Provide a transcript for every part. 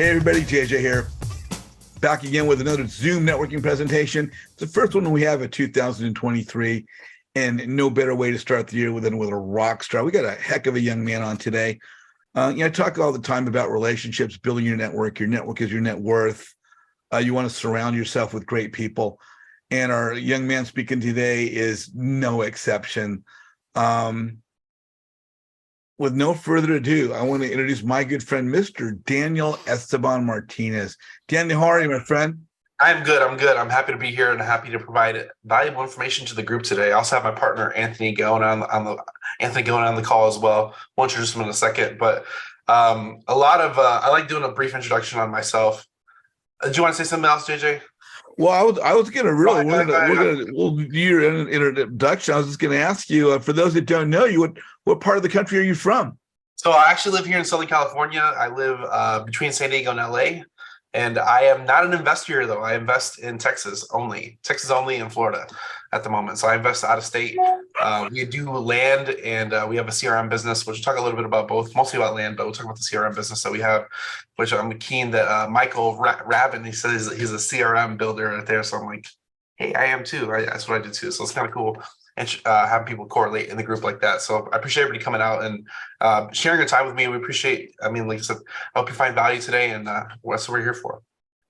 Hey everybody, JJ here. Back again with another Zoom networking presentation. It's the first one we have of 2023, and no better way to start the year than with a rock star. We got a heck of a young man on today. I talk all the time about relationships, building your network. Your network is your net worth. You want to surround yourself with great people. And our young man speaking today is no exception. With no further ado, I want to introduce my good friend, Mr. Daniel Esteban Martinez. Daniel, how are you, my friend? I'm good. I'm happy to be here and happy to provide valuable information to the group today. I also have my partner Anthony going on the call as well. We'll introduce him in a second, but I like doing a brief introduction on myself. Do you want to say something else, JJ? Well, I was gonna really we'll do your introduction. I was just gonna ask you, for those that don't know you, what part of the country are you from? So I actually live here in Southern California. I live between San Diego and LA. And I am not an investor here, though. I invest in Texas only in Florida at the moment. So I invest out of state. We do land, and we have a CRM business, which we'll talk a little bit about both, mostly about land, but we'll talk about the CRM business that we have, which I'm keen that Michael Rabin, he says he's a CRM builder right there. So I'm like, hey, I am too. That's what I do too. So it's kind of cool and having people correlate in the group like that. So I appreciate everybody coming out and sharing your time with me. We appreciate, like I said, I hope you find value today, and that's what we're here for.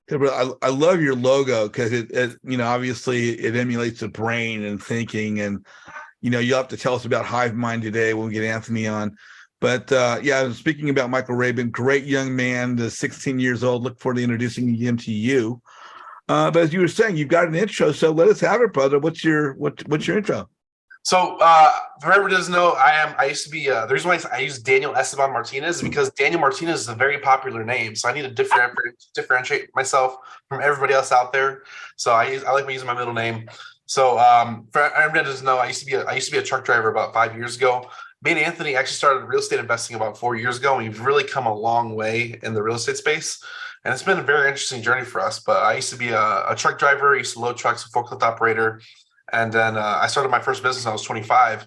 I love your logo because it obviously it emulates the brain and thinking, and you'll have to tell us about Hive Mind today when we get Anthony on. But speaking about Michael Rabin, great young man, 16 years old. Look forward to introducing him to you. But as you were saying, you've got an intro, so let us have it, brother. What's your intro? So, for everyone who doesn't know, I used to be, the reason why I use Daniel Esteban Martinez is because Daniel Martinez is a very popular name. So I need to differentiate myself from everybody else out there. So I like using my middle name. So, for everybody who doesn't know, I used to be a truck driver about 5 years ago. Me and Anthony actually started real estate investing about 4 years ago, and we've really come a long way in the real estate space. And it's been a very interesting journey for us. But I used to be a truck driver. I used to load trucks, a forklift operator. And then I started my first business when I was 25.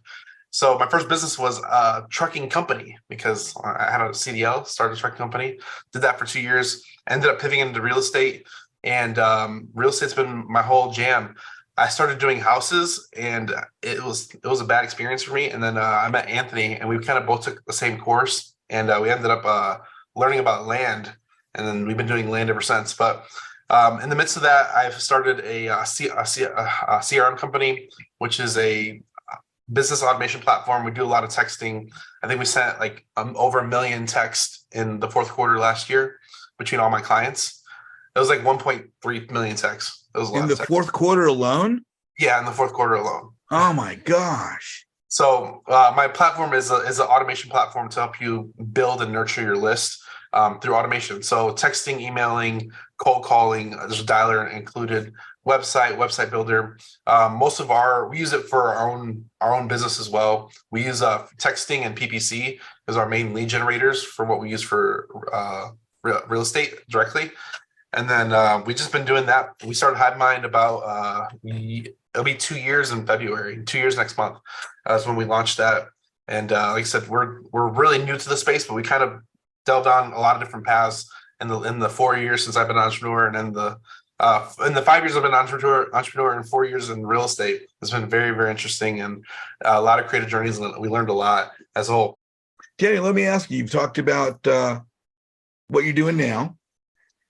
So my first business was a trucking company because I had a CDL, started a trucking company, did that for 2 years, ended up pivoting into real estate. And real estate's been my whole jam. I started doing houses, and it was a bad experience for me. And then I met Anthony, and we kind of both took the same course, and we ended up learning about land. And then we've been doing land ever since. But in the midst of that, I've started a CRM company, which is a business automation platform. We do a lot of texting. I think we sent like over 1 million texts in the fourth quarter last year between all my clients. It was like 1.3 million texts. It was a lot in the fourth quarter alone. Yeah, in the fourth quarter alone. Oh my gosh! So my platform is an automation platform to help you build and nurture your list through automation. So texting, emailing, cold calling, there's a dialer included, website builder. We use it for our own business as well. We use texting and PPC as our main lead generators for what we use for real estate directly. And then we've just been doing that. We started HiveMind about it'll be 2 years in February. 2 years next month. That's when we launched that. And like I said, we're really new to the space, but we kind of delved on a lot of different paths in the 4 years since I've been an entrepreneur, and in the 5 years I've been an entrepreneur, and 4 years in real estate. It's been very, very interesting, and a lot of creative journeys, and we learned a lot as a whole. Danny, let me ask you. You've talked about what you're doing now.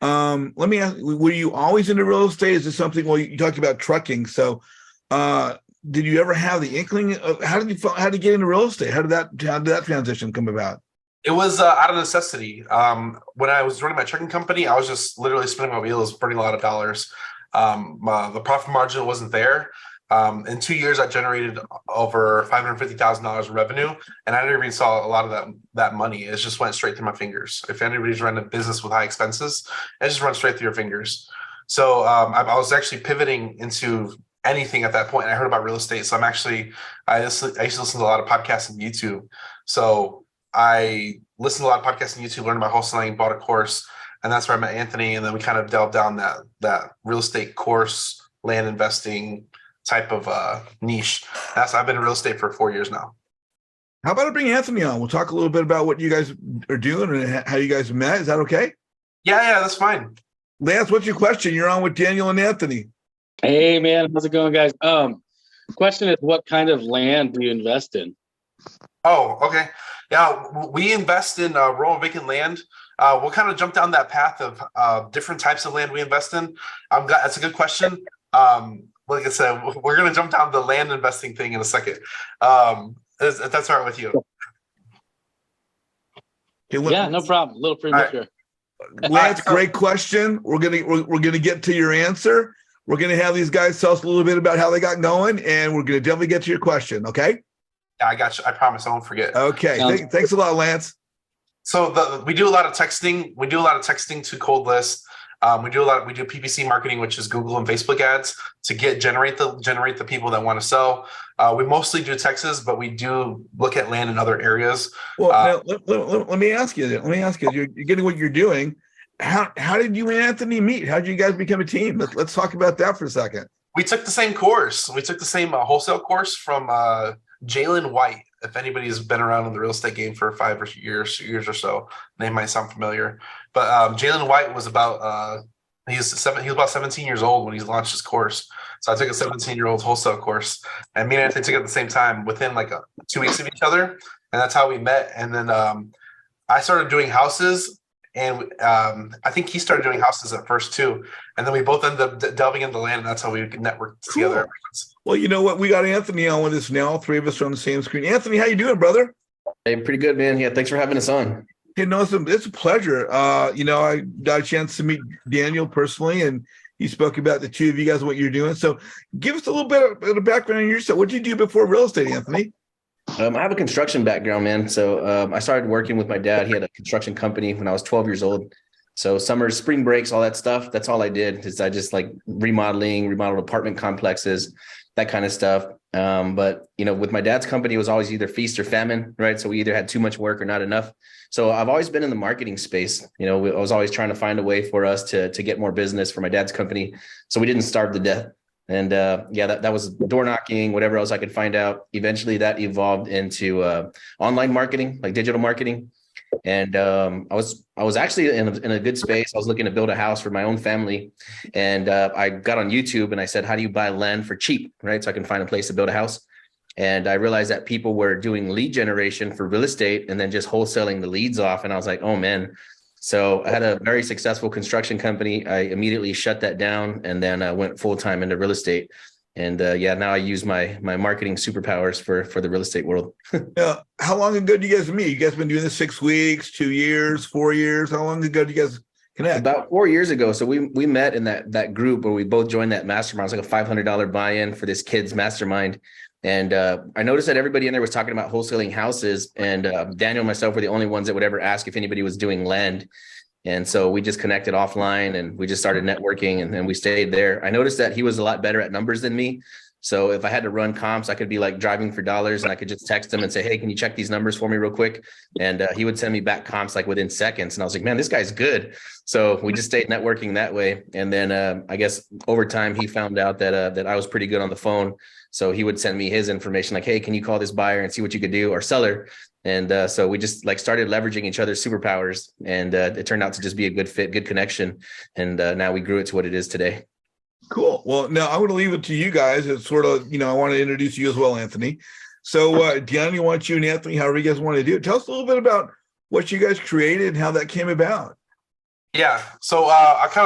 Let me ask, were you always into real estate? Is this something, well, you talked about trucking. So did you ever have the inkling of how did you get into real estate? How did that transition come about? It was out of necessity. When I was running my trucking company, I was just literally spinning my wheels, burning a lot of dollars. The profit margin wasn't there. In 2 years, I generated over $550,000 in revenue, and I never even saw a lot of that money. It just went straight through my fingers. If anybody's running a business with high expenses, it just runs straight through your fingers. So I was actually pivoting into anything at that point. And I heard about real estate, so I used to listen to a lot of podcasts on YouTube. So I listened to a lot of podcasts on YouTube, learned about wholesaling, bought a course, and that's where I met Anthony. And then we kind of delved down that real estate course, land investing type of niche. I've been in real estate for 4 years now. How about I bring Anthony on? We'll talk a little bit about what you guys are doing and how you guys met. Is that okay? Yeah, that's fine. Lance, what's your question? You're on with Daniel and Anthony. Hey man, how's it going, guys? Question is, what kind of land do you invest in? Oh, okay. Yeah, we invest in rural vacant land. We'll kind of jump down that path of different types of land we invest in. That's a good question. Like I said, we're going to jump down the land investing thing in a second. If that's all right with you. Okay, Yeah, no problem. A little premature. Lance, great question. We're gonna get to your answer. We're gonna have these guys tell us a little bit about how they got going, and we're gonna definitely get to your question. Okay. Yeah, I got you. I promise I won't forget. Okay. Thanks a lot, Lance. So we do a lot of texting. We do a lot of texting to cold lists. We do PPC marketing, which is Google and Facebook ads, to generate the people that want to sell. We mostly do Texas, but we do look at land in other areas. Well, now, let me ask you. You're getting what you're doing. How did you and Anthony meet? How did you guys become a team? Let's talk about that for a second. We took the same course. We took the same wholesale course from Jalen White. If anybody's been around in the real estate game for 5 years or so, name might sound familiar. But Jalen White was about he was about 17 years old when he launched his course. So I took a 17-year-old wholesale course, and me and Anthony took it at the same time within like 2 weeks of each other, and that's how we met. And then I started doing houses, and I think he started doing houses at first too. And then we both ended up delving into land, and that's how we networked together. Well, you know what? We got Anthony on with us now. All three of us are on the same screen. Anthony, how you doing, brother? Hey, pretty good, man. Yeah, thanks for having us on. Hey, no, it's a pleasure. I got a chance to meet Daniel personally, and he spoke about the two of you guys, what you're doing. So give us a little bit of background on yourself. What did you do before real estate, Anthony? I have a construction background, man. So I started working with my dad. He had a construction company when I was 12 years old. So summers, spring breaks, all that stuff. That's all I did. Is I just like remodeled apartment complexes, that kind of stuff. But with my dad's company, it was always either feast or famine, right? So we either had too much work or not enough. So I've always been in the marketing space. I was always trying to find a way for us to get more business for my dad's company, so we didn't starve to death. And that was door knocking, whatever else I could find out. Eventually, that evolved into online marketing, like digital marketing. And I was actually in a good space. I was looking to build a house for my own family, and I got on YouTube and I said, "How do you buy land for cheap, right? So I can find a place to build a house." And I realized that people were doing lead generation for real estate and then just wholesaling the leads off. And I was like, "Oh man." So I had a very successful construction company. I immediately shut that down, and then I went full time into real estate. And now I use my marketing superpowers for the real estate world. How long ago did you guys meet? You guys been doing this 6 weeks, 2 years, 4 years? How long ago did you guys connect? About 4 years ago. So we met in that group where we both joined that mastermind. It was like a $500 buy-in for this kid's mastermind. And I noticed that everybody in there was talking about wholesaling houses, and Daniel and myself were the only ones that would ever ask if anybody was doing land. And so we just connected offline, and we just started networking, and then we stayed there. I noticed that he was a lot better at numbers than me. So if I had to run comps, I could be like driving for dollars, and I could just text him and say, "Hey, can you check these numbers for me real quick?" And he would send me back comps like within seconds. And I was like, "Man, this guy's good." So we just stayed networking that way. And then I guess over time, he found out that I was pretty good on the phone. So he would send me his information like, "Hey, can you call this buyer and see what you could do, or seller?" And so we just like started leveraging each other's superpowers, and it turned out to just be a good fit, good connection. And now we grew it to what it is today. Cool. Well, now I'm going to leave it to you guys. It's sort of, I want to introduce you as well, Anthony. So Daniel wants you and Anthony, however you guys want to do it. Tell us a little bit about what you guys created and how that came about. Yeah. So I kind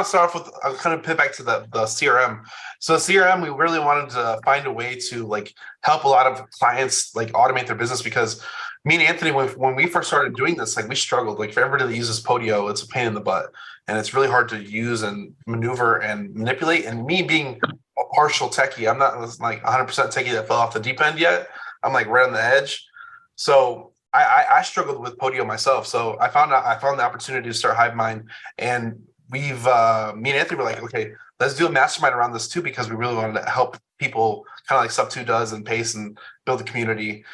of pivot back to the CRM. So the CRM, we really wanted to find a way to like help a lot of clients like automate their business, because me and Anthony, when we first started doing this, like we struggled. Like for everybody that uses Podio, it's a pain in the butt, and it's really hard to use and maneuver and manipulate. And me being a partial techie, I'm not like 100% techie that fell off the deep end yet. I'm like right on the edge. So I struggled with Podio myself. So I found the opportunity to start HiveMind, and me and Anthony were like, okay, let's do a mastermind around this too, because we really wanted to help people kind of like Sub2 does and Pace and build a community.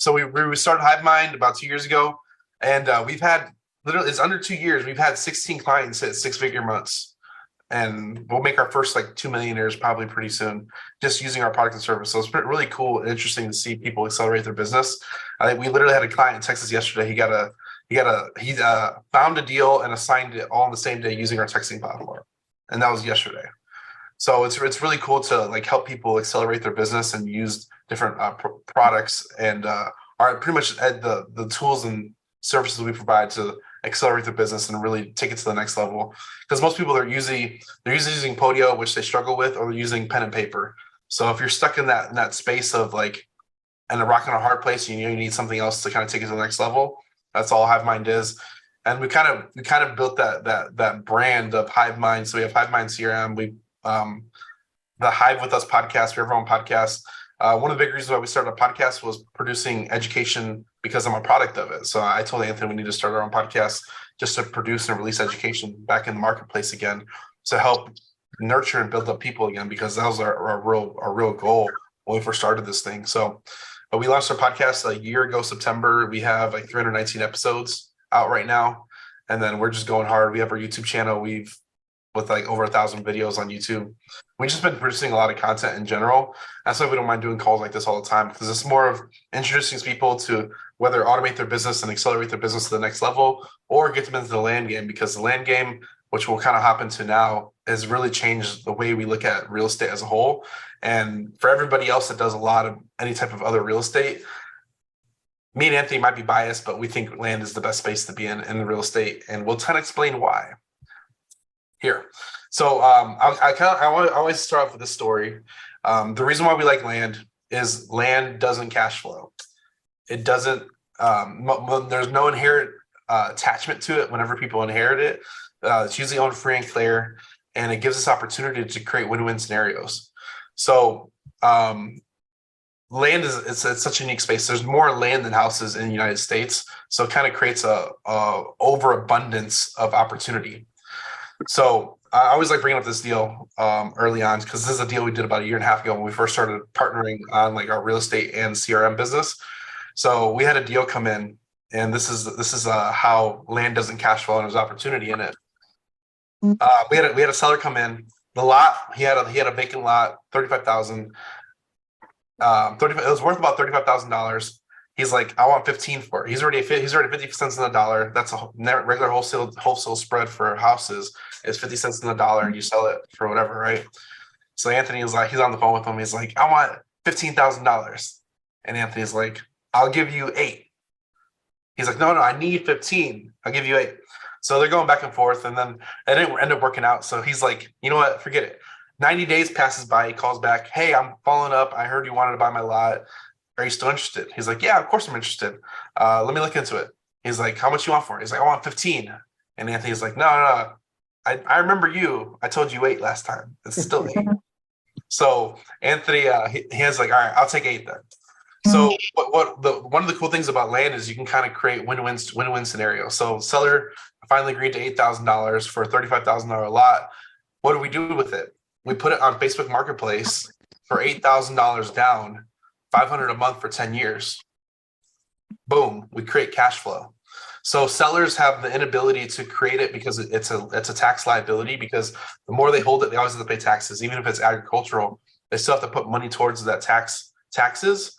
So we started HiveMind about 2 years ago, and we've had it's under 2 years. We've had 16 clients hit 6-figure months, and we'll make our first like 2 millionaires probably pretty soon, just using our product and service. So it's really cool and interesting to see people accelerate their business. I think we literally had a client in Texas yesterday. he found a deal and assigned it all on the same day using our texting platform, and that was yesterday. So it's really cool to like help people accelerate their business and use different products and are pretty much the tools and services we provide to accelerate their business and really take it to the next level. Because most people they're usually using Podio, which they struggle with, or they're using pen and paper. So if you're stuck in that space of like and a rock in a hard place, you need something else to kind of take it to the next level. That's all HiveMind is. And we kind of built that brand of HiveMind. So we have HiveMind CRM. We the Hive with Us podcast. We have our own podcast. One of the big reasons why we started a podcast was producing education because I'm a product of it. So I told Anthony we need to start our own podcast just to produce and release education back in the marketplace again to help nurture and build up people again, because that was our real goal when we first started this thing. So we launched our podcast a year ago, September. We have like 319 episodes out right now. And then we're just going hard. We have our YouTube channel. With like over 1,000 videos on YouTube. We've just been producing a lot of content in general. That's why we don't mind doing calls like this all the time, because it's more of introducing people to whether automate their business and accelerate their business to the next level, or get them into the land game, because the land game, which we'll kind of hop into now, has really changed the way we look at real estate as a whole. And for everybody else that does a lot of any type of other real estate, me and Anthony might be biased, but we think land is the best space to be in real estate. And we'll kind of explain why here. So I always start off with this story. The reason why we like land is land doesn't cash flow. It doesn't, there's no inherent attachment to it whenever people inherit it. It's usually owned free and clear, and it gives us opportunity to create win-win scenarios. So land it's such a unique space. There's more land than houses in the United States. So it kind of creates a overabundance of opportunity. So I always like bringing up this deal early on, because this is a deal we did about a year and a half ago when we first started partnering on like our real estate and CRM business. So we had a deal come in, and this is how land doesn't cash flow, and there's opportunity in it. We had a seller come in. The lot he had a vacant lot, 35,000. It was worth about $35,000. He's like, I want 15 for it. He's already 50 cents on the dollar. That's a regular wholesale spread for houses is 50 cents on the dollar, and you sell it for whatever, right? So Anthony was like, he's on the phone with him. He's like, I want $15,000. And Anthony's like, I'll give you 8. He's like, no, I need 15. I'll give you 8. So they're going back and forth, and then it didn't end up working out. So he's like, you know what? Forget it. 90 days passes by. He calls back. Hey, I'm following up. I heard you wanted to buy my lot. Are you still interested? He's like, yeah, of course I'm interested. Let me look into it. He's like, how much you want for it? He's like, I want 15. And Anthony's like, no. I remember you. I told you 8 last time. It's still 8. So Anthony, he has like, all right, I'll take 8 then. So one of the cool things about land is you can kind of create win-win scenarios. So seller finally agreed to $8,000 for a $35,000 lot. What do we do with it? We put it on Facebook Marketplace for $8,000 down, $500 a month for 10 years. Boom, we create cash flow. So sellers have the inability to create it because it's a tax liability, because the more they hold it, they always have to pay taxes. Even if it's agricultural, they still have to put money towards that taxes.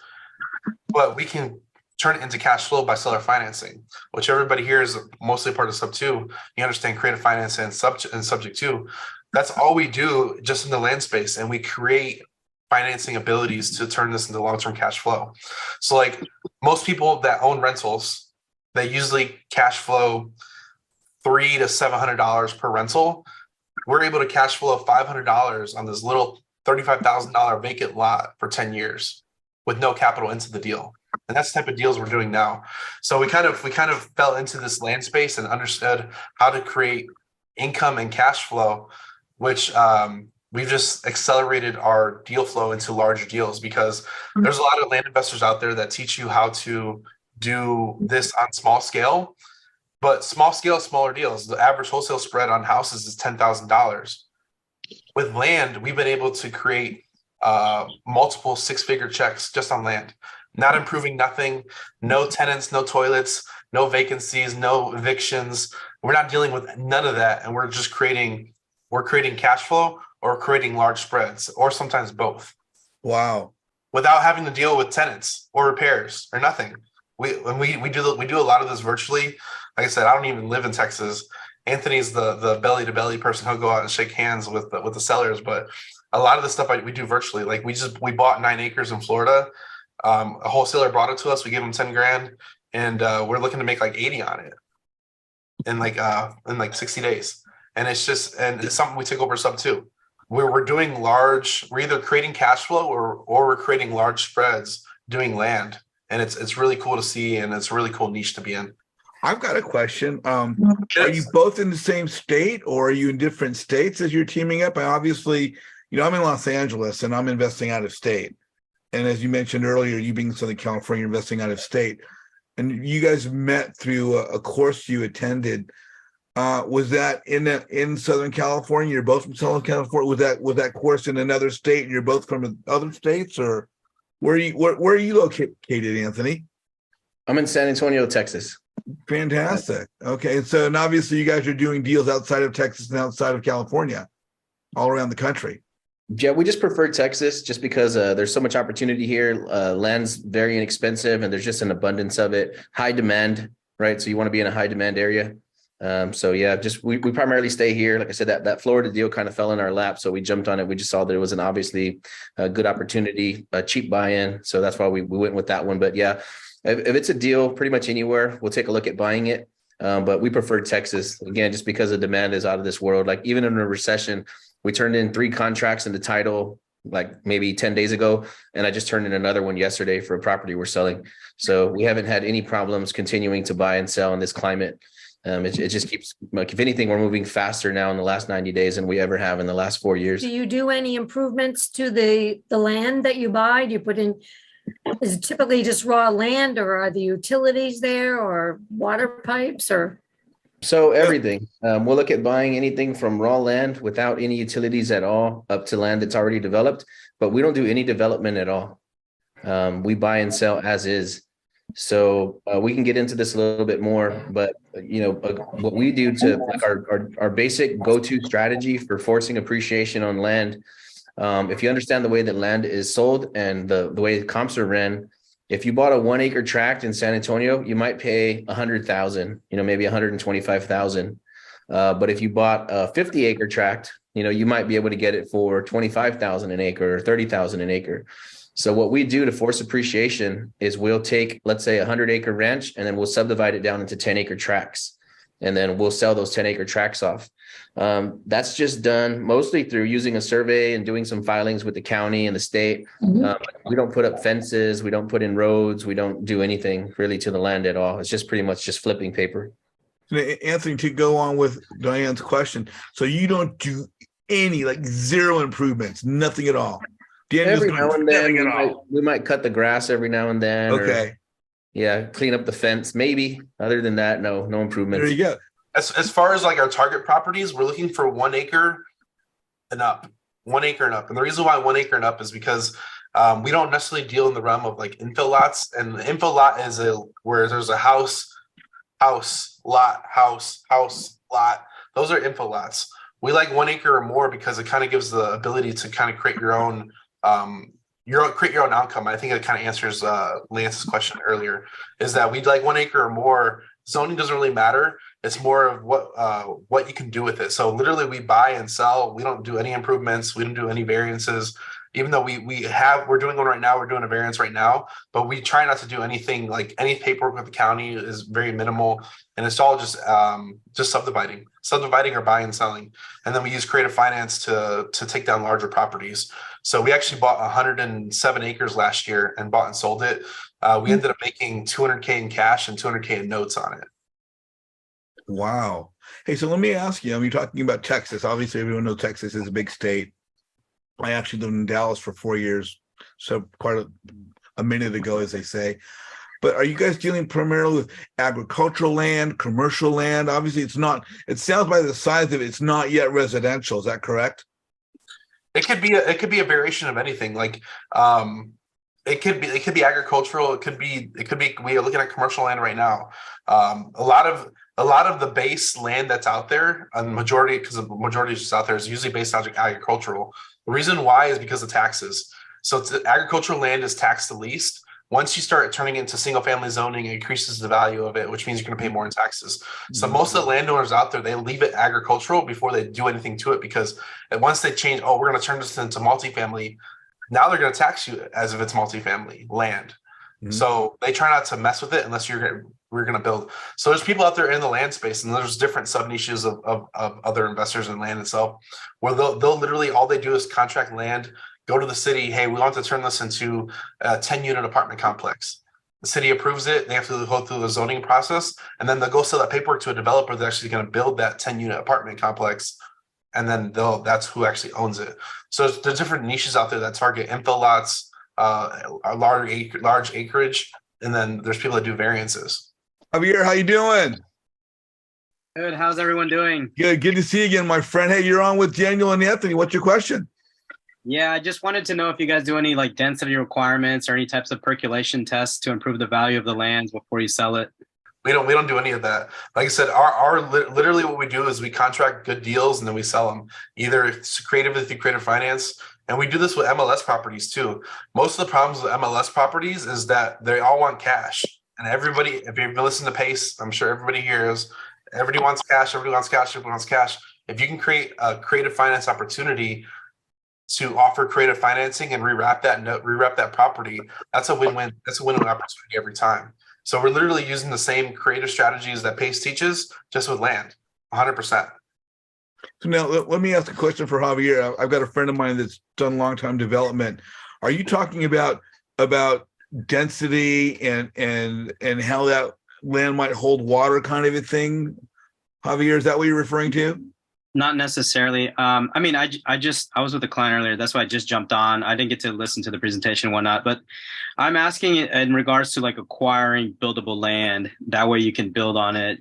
But we can turn it into cash flow by seller financing, which everybody here is mostly part of sub 2. You understand creative finance and subject 2. That's all we do just in the land space, and we create financing abilities to turn this into long-term cash flow. So like most people that own rentals, they usually cash flow $300 to $700 per rental. We're able to cash flow $500 on this little $35,000 vacant lot for 10 years with no capital into the deal. And that's the type of deals we're doing now. So we kind of fell into this land space and understood how to create income and cash flow, which we've just accelerated our deal flow into larger deals, because there's a lot of land investors out there that teach you how to do this on small scale, but small scale, smaller deals. The average wholesale spread on houses is $10,000. With land, we've been able to create multiple 6-figure checks just on land, not improving nothing, no tenants, no toilets, no vacancies, no evictions. We're not dealing with none of that. And we're creating cash flow or creating large spreads, or sometimes both. Wow. Without having to deal with tenants or repairs or nothing. we do a lot of this virtually. Like I said, I don't even live in Texas. Anthony's the belly to belly person. He'll go out and shake hands with the sellers, but a lot of the stuff we do virtually. Like we bought 9 acres in Florida. A wholesaler brought it to us. We gave him 10 grand, and we're looking to make like 80 on it in like 60 days. And it's something we take over sub too. We're doing large. We're either creating cash flow or we're creating large spreads doing land, and it's really cool to see, and it's a really cool niche to be in. I've got a question. Are you both in the same state, or are you in different states as you're teaming up? I obviously, I'm in Los Angeles and I'm investing out of state. And as you mentioned earlier, you being in Southern California, investing out of state, and you guys met through a course you attended. Was that in Southern California? You're both from Southern California. Was that course in another state, and you're both from other states, or where are you located, Anthony? I'm in San Antonio, Texas. Fantastic. Okay, and obviously you guys are doing deals outside of Texas and outside of California, all around the country. Yeah, we just prefer Texas just because there's so much opportunity here. Land's very inexpensive, and there's just an abundance of it. High demand, right? So you want to be in a high demand area. So yeah, just we primarily stay here. Like I said, that Florida deal kind of fell in our lap, so we jumped on it. We just saw that it was an obviously a good opportunity, a cheap buy-in. So that's why we went with that one. But yeah, if it's a deal pretty much anywhere, we'll take a look at buying it. But we prefer Texas, again, just because the demand is out of this world. Like even in a recession, we turned in 3 contracts in the title like maybe 10 days ago, and I just turned in another one yesterday for a property we're selling. So we haven't had any problems continuing to buy and sell in this climate. It just keeps, like, if anything, we're moving faster now in the last 90 days than we ever have in the last 4 years. Do you do any improvements to the land that you buy? Do you put in, is it typically just raw land, or are the utilities there, or water pipes, or? So everything. We'll look at buying anything from raw land without any utilities at all up to land that's already developed, but we don't do any development at all. We buy and sell as is. So we can get into this a little bit more, but what we do to, like, our basic go-to strategy for forcing appreciation on land. If you understand the way that land is sold and the way comps are ran, if you bought a 1 acre tract in San Antonio, you might pay $100,000, maybe $125,000. But if you bought a 50 acre tract, you might be able to get it for $25,000 an acre or $30,000 an acre. So what we do to force appreciation is we'll take, let's say, a 100 acre ranch, and then we'll subdivide it down into 10 acre tracts. And then we'll sell those 10 acre tracts off. That's just done mostly through using a survey and doing some filings with the county and the state. We don't put up fences. We don't put in roads. We don't do anything really to the land at all. It's just pretty much just flipping paper. Anthony, to go on with Diane's question, so you don't do any, like, zero improvements, nothing at all? Every now and then we might cut the grass every now and then. Okay. Clean up the fence, maybe. Other than that, no improvements. There you go. As far as like our target properties, we're looking for 1 acre and up. 1 acre and up. And the reason why 1 acre and up is because we don't necessarily deal in the realm of like infill lots. And the infill lot is where there's a house, lot. Those are infill lots. We like 1 acre or more because it kind of gives the ability to kind of create your own outcome. I think it kind of answers Lance's question earlier, is that we'd like 1 acre or more. Zoning doesn't really matter. It's more of what you can do with it. So literally we buy and sell. We don't do any improvements. We don't do any variances, even though we're doing one right now. We're doing a variance right now, but we try not to do anything, like any paperwork with the county is very minimal. And it's all just subdividing or buying and selling. And then we use creative finance to take down larger properties. So we actually bought 107 acres last year and bought and sold it. We ended up making $200K in cash and $200K in notes on it. Wow. Hey, so let me ask you, you're talking about Texas. Obviously, everyone knows Texas is a big state. I actually lived in Dallas for 4 years, so quite a minute ago, as they say. But are you guys dealing primarily with agricultural land, commercial land? Obviously, it sounds by the size of it, it's not yet residential. Is that correct? It could be a variation of anything. Like it could be agricultural. It could be we are looking at commercial land right now. A lot of the base land that's out there, and because the majority is just out there, is usually based on agricultural. The reason why is because of taxes. So agricultural land is taxed the least. Once you start turning it into single family zoning, it increases the value of it, which means you're going to pay more in taxes. So most of the landowners out there, they leave it agricultural before they do anything to it, because once they change, oh, we're going to turn this into multifamily, now they're going to tax you as if it's multifamily land. So they try not to mess with it unless we're going to build. So there's people out there in the land space, and there's different sub niches of other investors in land itself, where they'll literally, all they do is contract land, go to the city. Hey, we want to turn this into a 10-unit apartment complex. The city approves it. They have to go through the zoning process, and then they'll go sell that paperwork to a developer that's actually going to build that 10-unit apartment complex. And then that's who actually owns it. So there's different niches out there that target infill lots, large acreage, and then there's people that do variances. Javier, how you doing? Good. How's everyone doing? Good to see you again, my friend. Hey, you're on with Daniel and Anthony. What's your question? Yeah, I just wanted to know if you guys do any like density requirements or any types of percolation tests to improve the value of the lands before you sell it. We don't do any of that. Like I said, our literally what we do is we contract good deals and then we sell them either creatively through creative finance. And we do this with MLS properties too. Most of the problems with MLS properties is that they all want cash. And everybody, if you've been listening to Pace, I'm sure everybody hears, everybody wants cash, everybody wants cash, everybody wants cash. If you can create a creative finance opportunity to offer creative financing and rewrap that property, that's a win-win. That's a win-win opportunity every time. So we're literally using the same creative strategies that Pace teaches, just with land, 100%. So now let me ask a question for Javier. I've got a friend of mine that's done long-time development. Are you talking about density and how that land might hold water kind of a thing? Javier, is that what you're referring to? Not necessarily. I mean, I was with a client earlier. That's why I just jumped on. I didn't get to listen to the presentation and whatnot, but I'm asking in regards to like acquiring buildable land. That way you can build on it,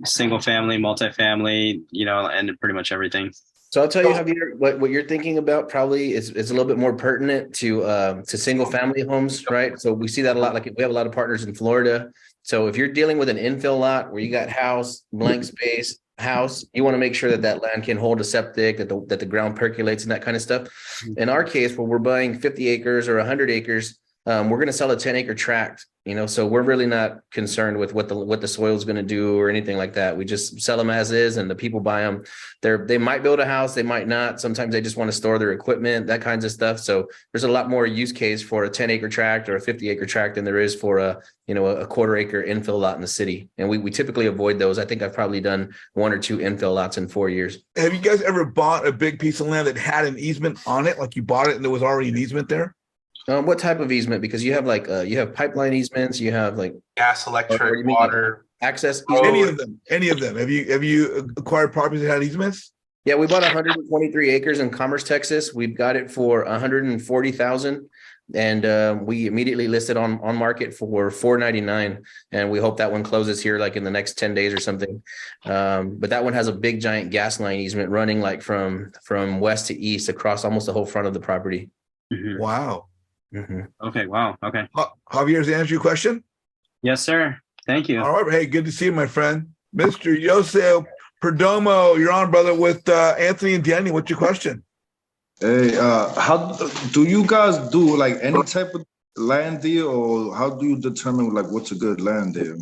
single family, multifamily, and pretty much everything. So I'll tell you, Javier, what you're thinking about probably is a little bit more pertinent to single family homes, right? So we see that a lot. Like we have a lot of partners in Florida. So if you're dealing with an infill lot where you got house, blank space, house, you want to make sure that land can hold a septic, that the ground percolates and that kind of stuff. In our case, where we're buying 50 acres or 100 acres, we're going to sell a 10-acre tract, so we're really not concerned with what the soil is going to do or anything like that. We just sell them as is, and the people buy them. They might build a house, they might not. Sometimes they just want to store their equipment, that kinds of stuff. So there's a lot more use case for a 10-acre tract or a 50-acre tract than there is for a quarter-acre infill lot in the city. And we typically avoid those. I think I've probably done 1 or 2 infill lots in 4 years. Have you guys ever bought a big piece of land that had an easement on it? Like you bought it and there was already an easement there? What type of easement? Because you have you have pipeline easements, you have like gas, electric, water, access. Any of them. Have you acquired properties that had easements? Yeah, we bought 123 acres in Commerce, Texas. We've got it for $140,000, and we immediately listed on market for $499, and we hope that one closes here like in the next 10 days or something. But that one has a big giant gas line easement running like from west to east across almost the whole front of the property. Mm-hmm. Wow. Mm-hmm. Okay. Wow. Okay. Javier's answer your question? Yes, sir. Thank you. All right. Hey, good to see you, my friend. Mr. Jose Perdomo, you're on, brother, with Anthony and Danny. What's your question? Hey, how do you guys do like any type of land deal, or how do you determine like what's a good land deal?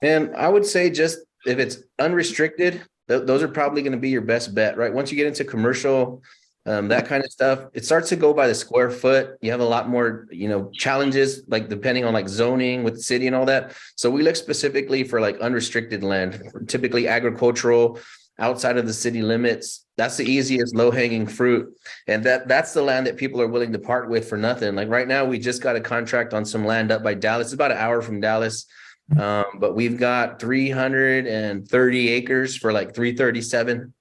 And I would say just if it's unrestricted, those are probably going to be your best bet, right? Once you get into commercial, that kind of stuff, it starts to go by the square foot. You have a lot more, challenges, like depending on like zoning with the city and all that. So we look specifically for like unrestricted land, typically agricultural, outside of the city limits. That's the easiest low-hanging fruit. And that's the land that people are willing to part with for nothing. Like right now, we just got a contract on some land up by Dallas. It's about an hour from Dallas. But we've got 330 acres for like 337.